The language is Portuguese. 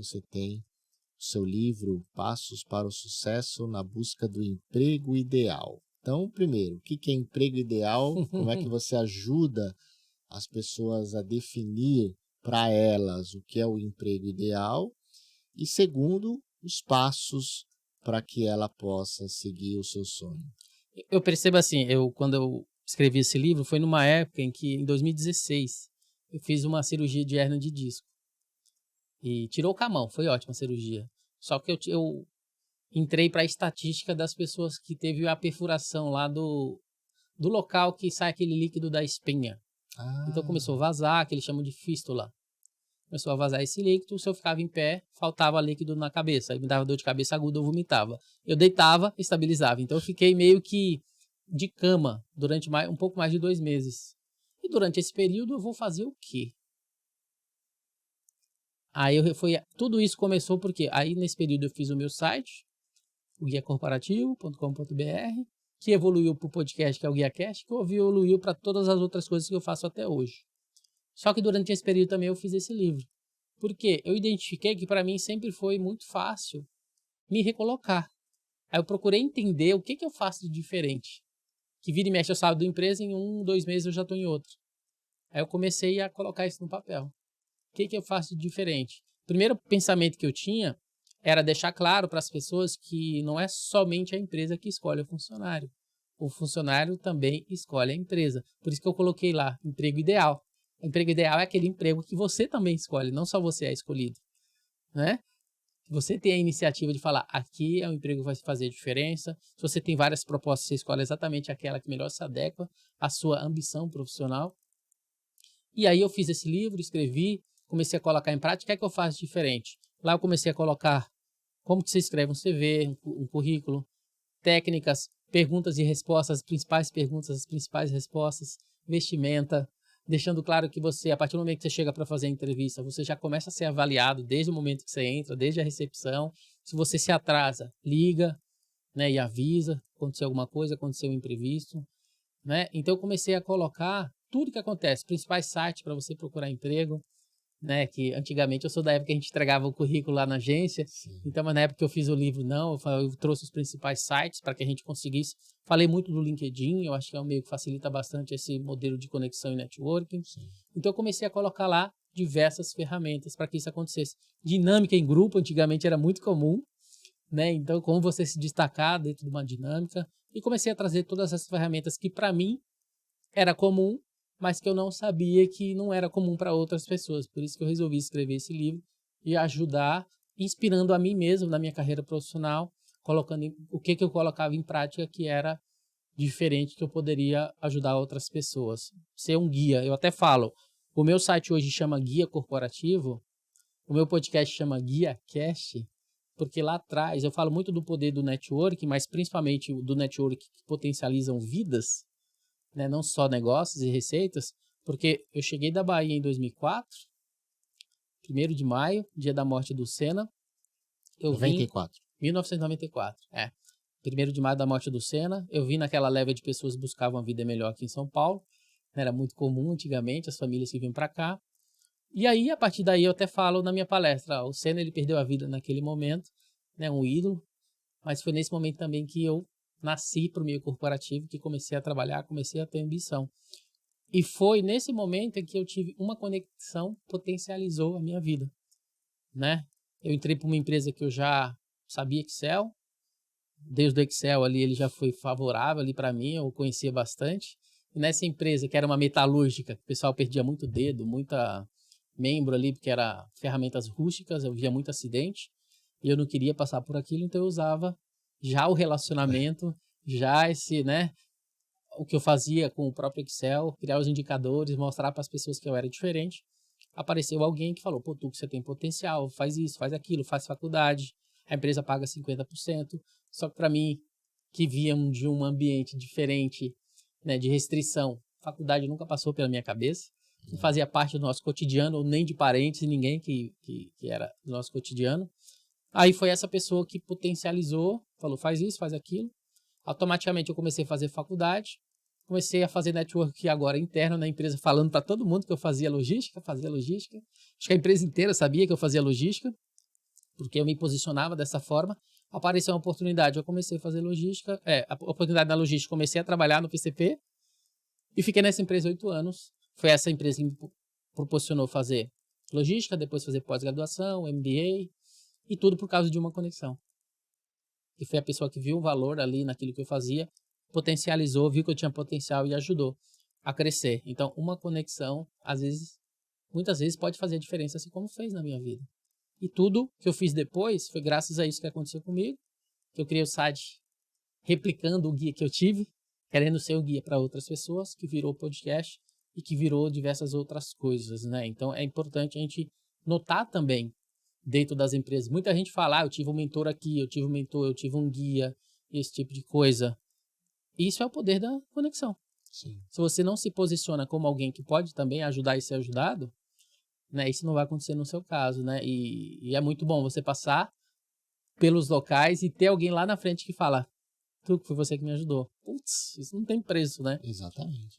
você tem o seu livro Passos para o Sucesso na Busca do Emprego Ideal. Então, primeiro, o que é emprego ideal? Como é que você ajuda as pessoas a definir para elas o que é o emprego ideal? E segundo, os passos para que ela possa seguir o seu sonho. Eu percebo assim, quando eu escrevi esse livro, foi numa época em que, em 2016, eu fiz uma cirurgia de hérnia de disco. E tirou o camão, foi ótima a cirurgia. Só que eu entrei para a estatística das pessoas que teve a perfuração lá do local que sai aquele líquido da espinha. Então começou a vazar, que eles chamam de fístula. Começou a vazar esse líquido, se eu ficava em pé, faltava líquido na cabeça. Aí me dava dor de cabeça aguda, eu vomitava. Eu deitava, estabilizava. Então eu fiquei meio que de cama durante um pouco mais de 2 meses. E durante esse período eu vou fazer o quê? Aí tudo isso começou porque aí nesse período eu fiz o meu site, o guiacorporativo.com.br, que evoluiu para o podcast, que é o GuiaCast, que evoluiu para todas as outras coisas que eu faço até hoje. Só que durante esse período também eu fiz esse livro. Porque eu identifiquei que para mim sempre foi muito fácil me recolocar. Aí eu procurei entender o que eu faço de diferente. Que vira e mexe eu saio da empresa, em 1, 2 meses eu já estou em outro. Aí eu comecei a colocar isso no papel. O que eu faço de diferente? O primeiro pensamento que eu tinha era deixar claro para as pessoas que não é somente a empresa que escolhe o funcionário. O funcionário também escolhe a empresa. Por isso que eu coloquei lá, emprego ideal. O emprego ideal é aquele emprego que você também escolhe, não só você é escolhido, né? Você tem a iniciativa de falar, aqui é um emprego que vai fazer a diferença. Se você tem várias propostas, você escolhe exatamente aquela que melhor se adequa à sua ambição profissional. E aí eu fiz esse livro, escrevi, comecei a colocar em prática. O que é que eu faço diferente? Lá eu comecei a colocar como que você escreve um CV, um currículo, técnicas, perguntas e respostas, as principais perguntas, as principais respostas, vestimenta, deixando claro que você, a partir do momento que você chega para fazer a entrevista, você já começa a ser avaliado desde o momento que você entra, desde a recepção. Se você se atrasa, liga, né, e avisa, aconteceu alguma coisa, aconteceu um imprevisto, né? Então eu comecei a colocar tudo que acontece, principais sites para você procurar emprego, né, que antigamente eu sou da época que a gente entregava o currículo lá na agência. Sim. Então, mas na época que eu fiz o livro, não, eu trouxe os principais sites para que a gente conseguisse. Falei muito do LinkedIn, eu acho que é um meio que facilita bastante esse modelo de conexão e networking. Sim. Então eu comecei a colocar lá diversas ferramentas para que isso acontecesse. Dinâmica em grupo, antigamente era muito comum, né? Então, como você se destacar dentro de uma dinâmica. E comecei a trazer todas essas ferramentas que para mim era comum, mas que eu não sabia que não era comum para outras pessoas. Por isso que eu resolvi escrever esse livro e ajudar, inspirando a mim mesmo na minha carreira profissional, colocando o que eu colocava em prática que era diferente, que eu poderia ajudar outras pessoas. Ser um guia. Eu até falo, o meu site hoje chama Guia Corporativo, o meu podcast chama GuiaCast, porque lá atrás eu falo muito do poder do network, mas principalmente do network que potencializam vidas, né, não só negócios e receitas, porque eu cheguei da Bahia em 2004, 1º de maio, dia da morte do Senna. 94. 1994, 1º de maio da morte do Senna. Eu vim naquela leva de pessoas que buscavam uma vida melhor aqui em São Paulo. Era muito comum antigamente, as famílias que vinham para cá. E aí, a partir daí, eu até falo na minha palestra, o Senna ele perdeu a vida naquele momento, né, um ídolo, mas foi nesse momento também que eu nasci para o meio corporativo, que comecei a trabalhar, comecei a ter ambição. E foi nesse momento em que eu tive uma conexão, potencializou a minha vida, né? Eu entrei para uma empresa que eu já sabia Excel, desde o Excel ali ele já foi favorável ali para mim, eu conhecia bastante. E nessa empresa, que era uma metalúrgica, o pessoal perdia muito dedo, muita membro ali, porque era ferramentas rústicas, eu via muito acidente, e eu não queria passar por aquilo, então eu usava já o relacionamento, já esse, né, o que eu fazia com o próprio Excel, criar os indicadores, mostrar para as pessoas que eu era diferente. Apareceu alguém que falou, pô, tu que você tem potencial, faz isso, faz aquilo, faz faculdade, a empresa paga 50%, só que para mim, que viam de um ambiente diferente, né, de restrição, faculdade nunca passou pela minha cabeça, não fazia parte do nosso cotidiano, nem de parentes, ninguém que era do nosso cotidiano. Aí foi essa pessoa que potencializou, falou, faz isso, faz aquilo. Automaticamente eu comecei a fazer faculdade, comecei a fazer network agora interno na empresa, falando para todo mundo que eu fazia logística. Acho que a empresa inteira sabia que eu fazia logística. porque eu me posicionava dessa forma. Apareceu uma oportunidade, eu comecei a fazer logística, a oportunidade na logística, comecei a trabalhar no PCP e fiquei nessa empresa 8 anos. Foi essa empresa que me proporcionou fazer logística, depois fazer pós-graduação, MBA, e tudo por causa de uma conexão. Que foi a pessoa que viu o valor ali naquilo que eu fazia, potencializou, viu que eu tinha potencial e ajudou a crescer. Então, uma conexão, muitas vezes pode fazer a diferença, assim como fez na minha vida. E tudo que eu fiz depois foi graças a isso que aconteceu comigo, que eu criei o site replicando o guia que eu tive, querendo ser o guia para outras pessoas, que virou podcast e que virou diversas outras coisas, né? Então, é importante a gente notar também dentro das empresas. Muita gente fala, eu tive um mentor aqui, eu tive um mentor, eu tive um guia, esse tipo de coisa. Isso é o poder da conexão. Sim. Se você não se posiciona como alguém que pode também ajudar e ser ajudado, né, isso não vai acontecer no seu caso, né? E é muito bom você passar pelos locais e ter alguém lá na frente que fala, foi você que me ajudou. Putz, isso não tem preço, né? Exatamente.